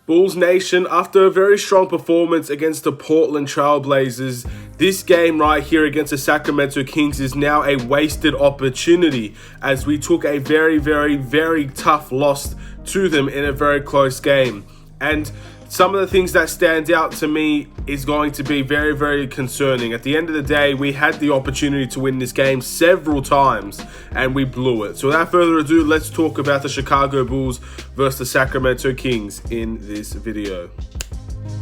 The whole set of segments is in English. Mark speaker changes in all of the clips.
Speaker 1: Bulls Nation, after a very strong performance against the Portland Trail Blazers, this game right here against the Sacramento Kings is now a wasted opportunity as we took a very tough loss to them in a very close game. And some of the things that stand out to me is going to be very concerning. At the end of the day, we had the opportunity to win this game several times and we blew it. So without further ado, let's talk about the Chicago Bulls versus the Sacramento Kings in this video.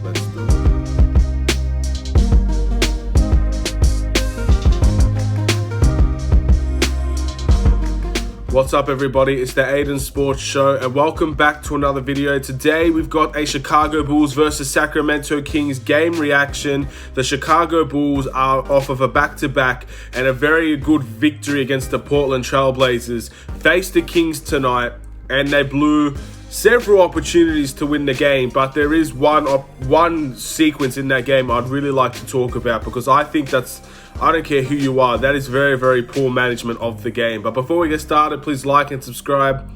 Speaker 1: Let's do it. What's up everybody, it's the Aidan Sports Show and welcome back to another video. Today we've got a Chicago Bulls versus Sacramento Kings game reaction. The Chicago Bulls are off of a back-to-back and a very good victory against the Portland Trail Blazers. Faced the Kings tonight and they blew several opportunities to win the game, but there is one sequence in that game I'd really like to talk about because I think I don't care who you are, that is very poor management of the game. But before we get started, please like and subscribe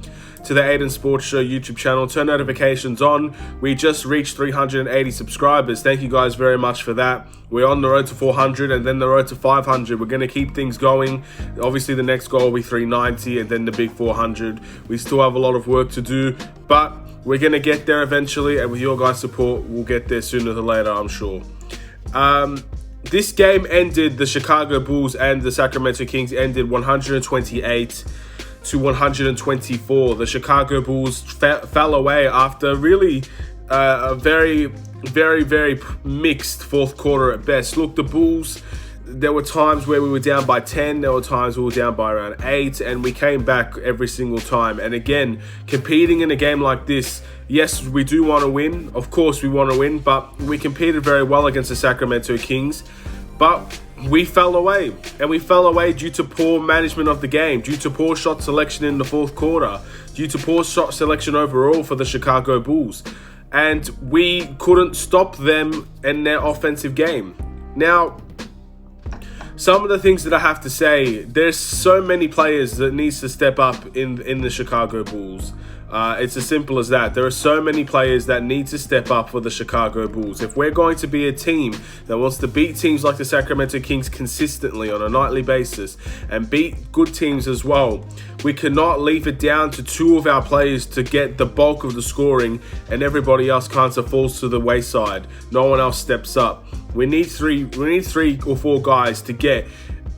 Speaker 1: to the Aidan Sports Show YouTube channel. Turn notifications on. We just reached 380 subscribers. Thank you guys very much for that. We're on the road to 400 and then the road to 500. We're going to keep things going. Obviously, the next goal will be 390 and then the big 400. We still have a lot of work to do, but we're going to get there eventually. And with your guys' support, we'll get there sooner than later, I'm sure. This game ended, the Chicago Bulls and the Sacramento Kings ended 128 to 124. The Chicago Bulls fell away after really a very mixed fourth quarter at best. Look, the Bulls, there were times where we were down by 10, there were times we were down by around 8, and we came back every single time. And again, competing in a game like this, yes, we do want to win. Of course, we want to win, but we competed very well against the Sacramento Kings. But we fell away, and we fell away due to poor management of the game, due to poor shot selection in the fourth quarter, due to poor shot selection overall for the Chicago Bulls. And we couldn't stop them in their offensive game. Now, some of the things that I have to say, there's so many players that needs to step up in the Chicago Bulls. It's as simple as that. There are so many players that need to step up for the Chicago Bulls. If we're going to be a team that wants to beat teams like the Sacramento Kings consistently on a nightly basis and beat good teams as well, we cannot leave it down to two of our players to get the bulk of the scoring and everybody else kind of falls to the wayside. No one else steps up. We need three or four guys to get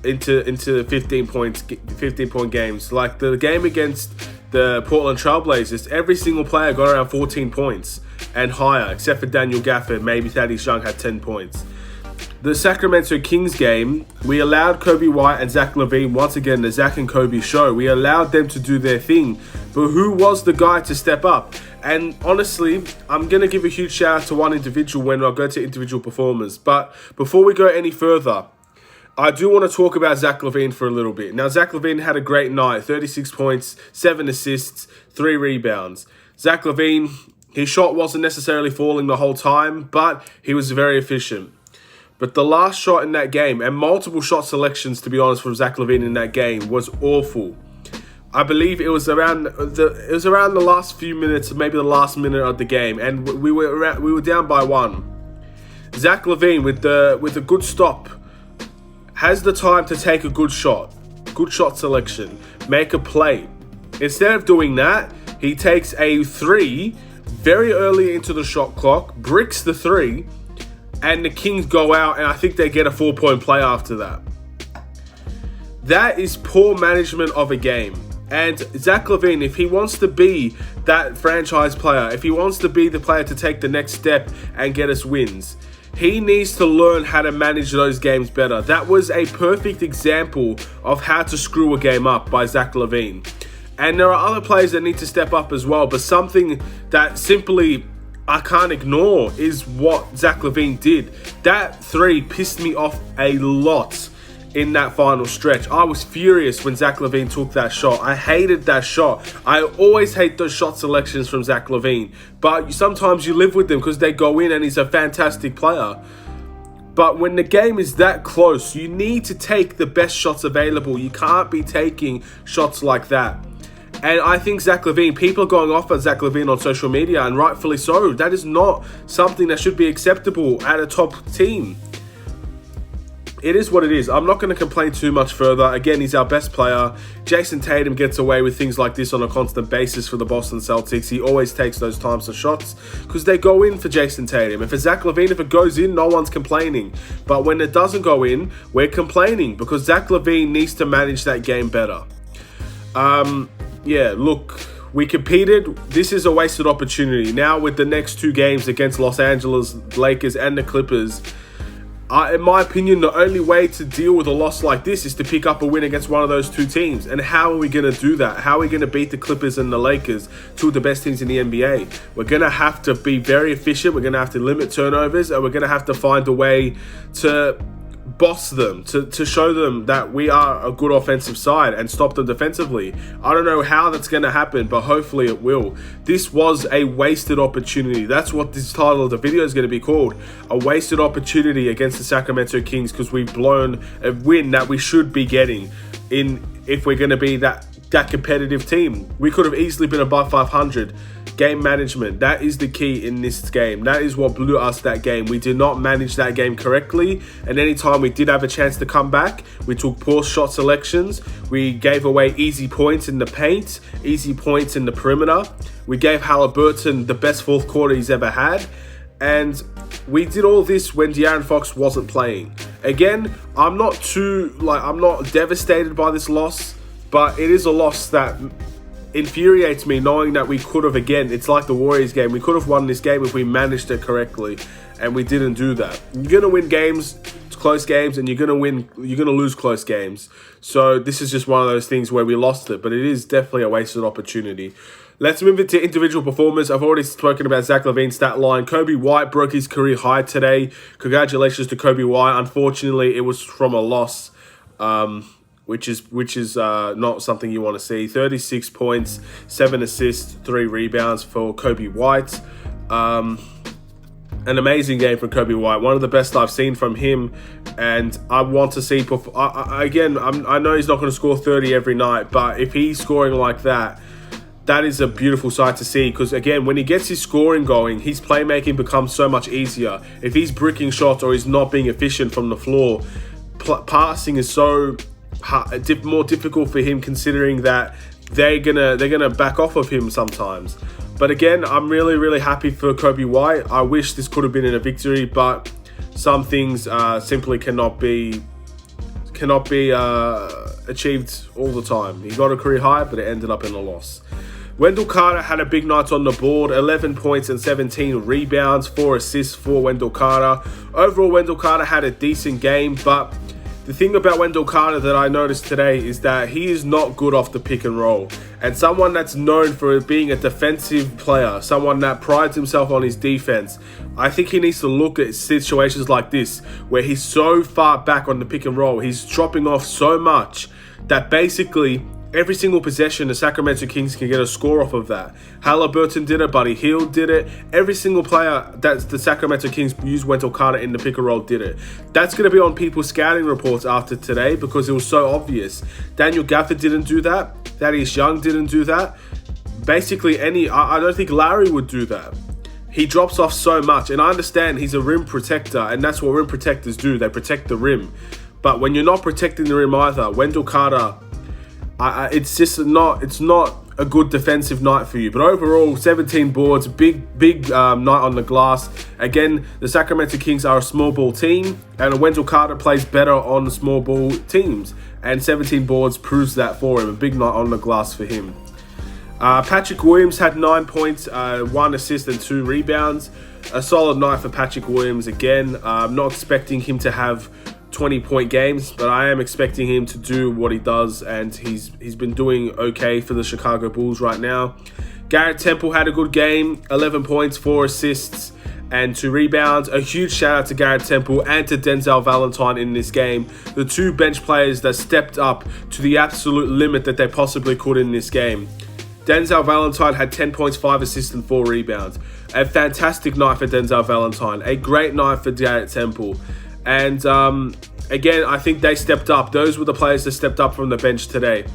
Speaker 1: into 15 point games. Like the game against the Portland Trail Blazers, every single player got around 14 points and higher, except for Daniel Gafford. Maybe Thaddeus Young had 10 points. The Sacramento Kings game, we allowed Kobe White and Zach LaVine, once again, the Zach and Kobe show. We allowed them to do their thing. But who was the guy to step up? And honestly, I'm going to give a huge shout out to one individual when I go to individual performers. But before we go any further, I do want to talk about Zach LaVine for a little bit. Now, Zach LaVine had a great night. 36 points, 7 assists, 3 rebounds. Zach LaVine, his shot wasn't necessarily falling the whole time, but he was very efficient. But the last shot in that game, and multiple shot selections, to be honest, from Zach LaVine in that game, was awful. I believe it was around the last few minutes, maybe the last minute of the game, and we were down by 1. Zach LaVine with a good stop has the time to take a good shot selection, make a play. Instead of doing that, he takes a 3 very early into the shot clock, bricks the 3, and the Kings go out, and I think they get a 4-point play after that. That is poor management of a game. And Zach LaVine, if he wants to be that franchise player, if he wants to be the player to take the next step and get us wins, he needs to learn how to manage those games better. That was a perfect example of how to screw a game up by Zach LaVine. And there are other players that need to step up as well, but something that simply I can't ignore is what Zach LaVine did. That 3 pissed me off a lot in that final stretch. I was furious when Zach LaVine took that shot. I hated that shot. I always hate those shot selections from Zach LaVine, but sometimes you live with them because they go in and he's a fantastic player. But when the game is that close, you need to take the best shots available. You can't be taking shots like that. And I think Zach LaVine, people are going off on Zach LaVine on social media, and rightfully so. That is not something that should be acceptable at a top team. It is what it is. I'm not going to complain too much further. Again, he's our best player. Jason Tatum gets away with things like this on a constant basis for the Boston Celtics. He always takes those times of shots because they go in for Jason Tatum. And for Zach LaVine, if it goes in, no one's complaining. But when it doesn't go in, we're complaining because Zach LaVine needs to manage that game better. Yeah, look, we competed. This is a wasted opportunity. Now with the next 2 games against Los Angeles Lakers and the Clippers, in my opinion, the only way to deal with a loss like this is to pick up a win against one of those 2 teams. And how are we going to do that? How are we going to beat the Clippers and the Lakers, 2 of the best teams in the NBA? We're going to have to be very efficient. We're going to have to limit turnovers, and we're going to have to find a way to boss them, to show them that we are a good offensive side and stop them defensively. I don't know how that's going to happen, but hopefully it will. This was a wasted opportunity. That's what this title of the video is going to be called. A wasted opportunity against the Sacramento Kings because we've blown a win that we should be getting if we're going to be that competitive team. We could have easily been above 500. Game management, that is the key in this game. That is what blew us that game. We did not manage that game correctly, and anytime we did have a chance to come back, we took poor shot selections. We gave away easy points in the paint, easy points in the perimeter. We gave Halliburton the best 4th quarter he's ever had, and we did all this when De'Aaron Fox wasn't playing. Again, I'm not devastated by this loss, but it is a loss that infuriates me knowing that we could have, again, it's like the Warriors game. We could have won this game if we managed it correctly, and we didn't do that. You're going to win games, close games, and you're going to lose close games. So this is just one of those things where we lost it, but it is definitely a wasted opportunity. Let's move into individual performance. I've already spoken about Zach LaVine's stat line. Kobe White broke his career high today. Congratulations to Kobe White. Unfortunately, it was from a loss. Which is not something you want to see. 36 points, 7 assists, 3 rebounds for Kobe White. An amazing game from Kobe White, one of the best I've seen from him, and I want to see. I know he's not going to score 30 every night, but if he's scoring like that, that is a beautiful sight to see. Because again, when he gets his scoring going, his playmaking becomes so much easier. If he's bricking shots or he's not being efficient from the floor, passing is so more difficult for him, considering that they're gonna back off of him sometimes. But again, I'm really happy for Kobe White. I wish this could have been in a victory, but some things simply cannot be achieved all the time. He got a career high, but it ended up in a loss. Wendell Carter had a big night on the board, 11 points and 17 rebounds, 4 assists for Wendell Carter. Overall, Wendell Carter had a decent game, but the thing about Wendell Carter that I noticed today is that he is not good off the pick and roll. And someone that's known for being a defensive player, someone that prides himself on his defense, I think he needs to look at situations like this, where he's so far back on the pick and roll, he's dropping off so much that basically every single possession, the Sacramento Kings can get a score off of that. Halliburton did it, Buddy Hield did it. Every single player that the Sacramento Kings used Wendell Carter in the pick and roll did it. That's going to be on people's scouting reports after today because it was so obvious. Daniel Gafford didn't do that. Thaddeus Young didn't do that. Basically, I don't think Larry would do that. He drops off so much, and I understand he's a rim protector, and that's what rim protectors do. They protect the rim. But when you're not protecting the rim either, Wendell Carter, it's not a good defensive night for you. But overall, 17 boards, big night on the glass. Again, the Sacramento Kings are a small ball team, and Wendell Carter plays better on the small ball teams. And 17 boards proves that for him. A big night on the glass for him. Patrick Williams had 9 points, 1 assist and 2 rebounds. A solid night for Patrick Williams again. I'm not expecting him to have 20-point games, but I am expecting him to do what he does, and he's been doing okay for the Chicago Bulls right now. Garrett Temple had a good game, 11 points, 4 assists, and 2 rebounds. A huge shout out to Garrett Temple and to Denzel Valentine in this game, the 2 bench players that stepped up to the absolute limit that they possibly could in this game. Denzel Valentine had 10 points, 5 assists, and 4 rebounds. A fantastic night for Denzel Valentine, a great night for Garrett Temple. And again, I think they stepped up. Those were the players that stepped up from the bench today.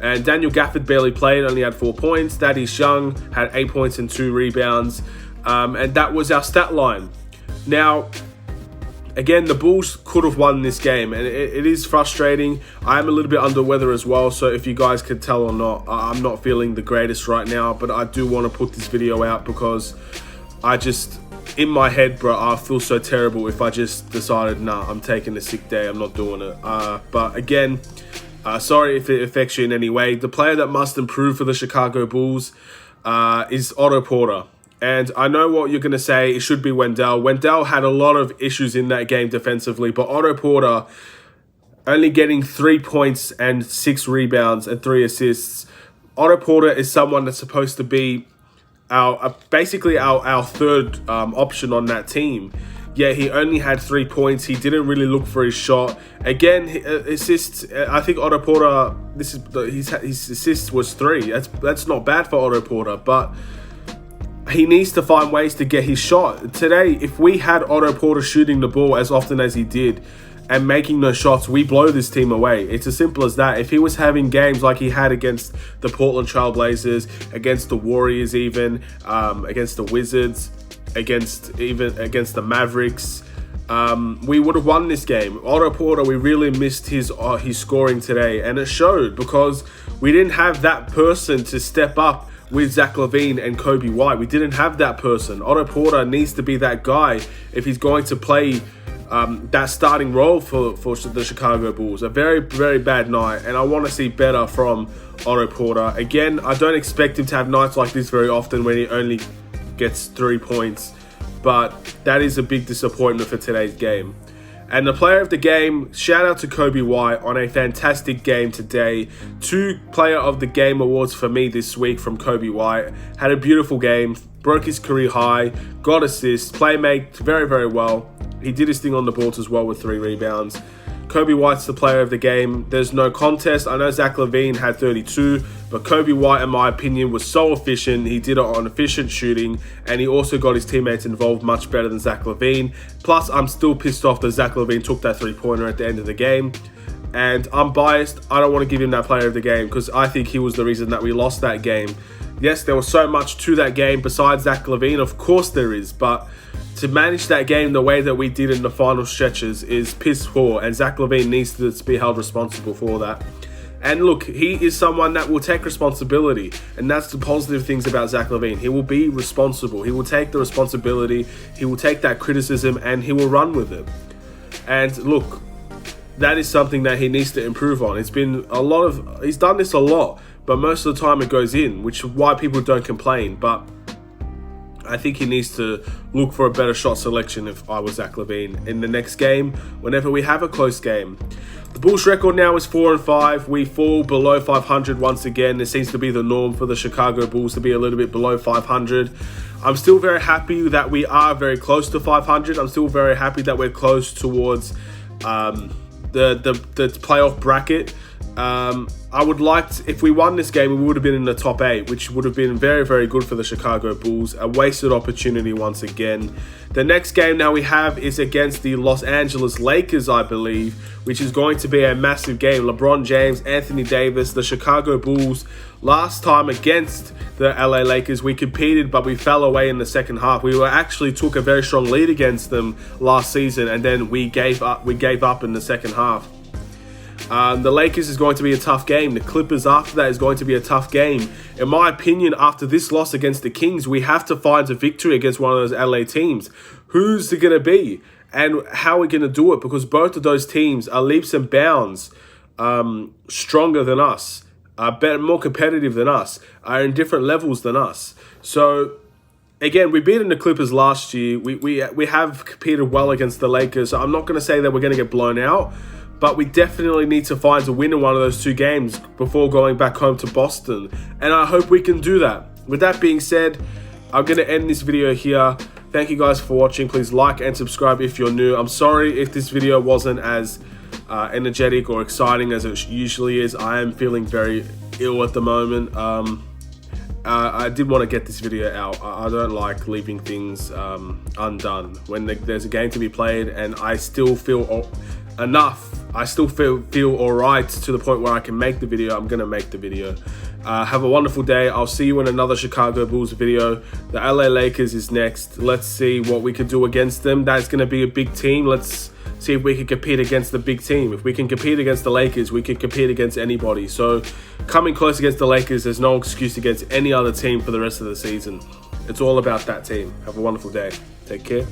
Speaker 1: And Daniel Gafford barely played, only had 4 points. Thaddeus Young had 8 points and 2 rebounds. And that was our stat line. Now, again, the Bulls could have won this game, and it is frustrating. I am a little bit under weather as well, so if you guys could tell or not, I'm not feeling the greatest right now, but I do want to put this video out because I just, in my head, bro, I feel so terrible if I just decided, nah, I'm taking a sick day, I'm not doing it. But again, sorry if it affects you in any way. The player that must improve for the Chicago Bulls is Otto Porter. And I know what you're going to say, it should be Wendell. Wendell had a lot of issues in that game defensively, but Otto Porter only getting 3 points and 6 rebounds and 3 assists. Otto Porter is someone that's supposed to be basically our third option on that team. Yeah, he only had 3 points. He didn't really look for his shot. Again, assists. I think Otto Porter. His assists was 3. That's not bad for Otto Porter, but he needs to find ways to get his shot. Today, if we had Otto Porter shooting the ball as often as he did and making those shots, we blow this team away. It's as simple as that. If he was having games like he had against the Portland Trail Blazers, against the Warriors even, against the Wizards, against the Mavericks, we would have won this game. Otto Porter, we really missed his scoring today, and it showed because we didn't have that person to step up with Zach LaVine and Kobe White. We didn't have that person. Otto Porter needs to be that guy if he's going to play that starting role for the Chicago Bulls. A very, very bad night, and I want to see better from Otto Porter. Again, I don't expect him to have nights like this very often when he only gets 3 points, but that is a big disappointment for today's game. And the player of the game, shout out to Kobe White on a fantastic game today. 2 player of the game awards for me this week from Kobe White. Had a beautiful game, broke his career high, got assists, playmate very, very well. He did his thing on the boards as well with 3 rebounds. Kobe White's the player of the game. There's no contest. I know Zach LaVine had 32, but Kobe White, in my opinion, was so efficient. He did it on efficient shooting, and he also got his teammates involved much better than Zach LaVine. Plus, I'm still pissed off that Zach LaVine took that 3-pointer at the end of the game. And I'm biased. I don't want to give him that player of the game because I think he was the reason that we lost that game. Yes, there was so much to that game besides Zach LaVine. Of course there is, but to manage that game the way that we did in the final stretches is piss poor, and Zach LaVine needs to be held responsible for that. And look, he is someone that will take responsibility, and that's the positive things about Zach LaVine. He will be responsible. He will take the responsibility. He will take that criticism, and he will run with it. And look, that is something that he needs to improve on. He's done this a lot, but most of the time it goes in, which is why people don't complain. But I think he needs to look for a better shot selection if I was Zach LaVine in the next game, whenever we have a close game. The Bulls record now is 4-5. We fall below 500 once again. It seems to be the norm for the Chicago Bulls to be a little bit below 500. I'm still very happy that we are very close to 500. I'm still very happy that we're close towards the playoff bracket. I would like to, if we won this game, we would have been in the top 8, which would have been very, very good for the Chicago Bulls. A wasted opportunity once again. The next game now we have is against the Los Angeles Lakers, I believe, which is going to be a massive game. LeBron James, Anthony Davis, the Chicago Bulls. Last time against the LA Lakers, we competed, but we fell away in the second half. We actually took a very strong lead against them last season, and then we gave up in the second half. The Lakers is going to be a tough game. The Clippers after that is going to be a tough game. In my opinion, after this loss against the Kings, we have to find a victory against one of those LA teams. Who's it going to be? And how are we going to do it? Because both of those teams are leaps and bounds stronger than us, better, more competitive than us, are in different levels than us. So again, we beat the Clippers last year. We have competed well against the Lakers. So I'm not going to say that we're going to get blown out, but we definitely need to find a win in one of those 2 games before going back home to Boston. And I hope we can do that. With that being said, I'm going to end this video here. Thank you guys for watching. Please like and subscribe if you're new. I'm sorry if this video wasn't as energetic or exciting as it usually is. I am feeling very ill at the moment. I did want to get this video out. I don't like leaving things undone when there's a game to be played, and I still feel enough. I still feel all right to the point where I can make the video. I'm going to make the video. Have a wonderful day. I'll see you in another Chicago Bulls video. The LA Lakers is next. Let's see what we can do against them. That's going to be a big team. Let's see if we can compete against the big team. If we can compete against the Lakers, we can compete against anybody. So coming close against the Lakers, there's no excuse against any other team for the rest of the season. It's all about that team. Have a wonderful day. Take care.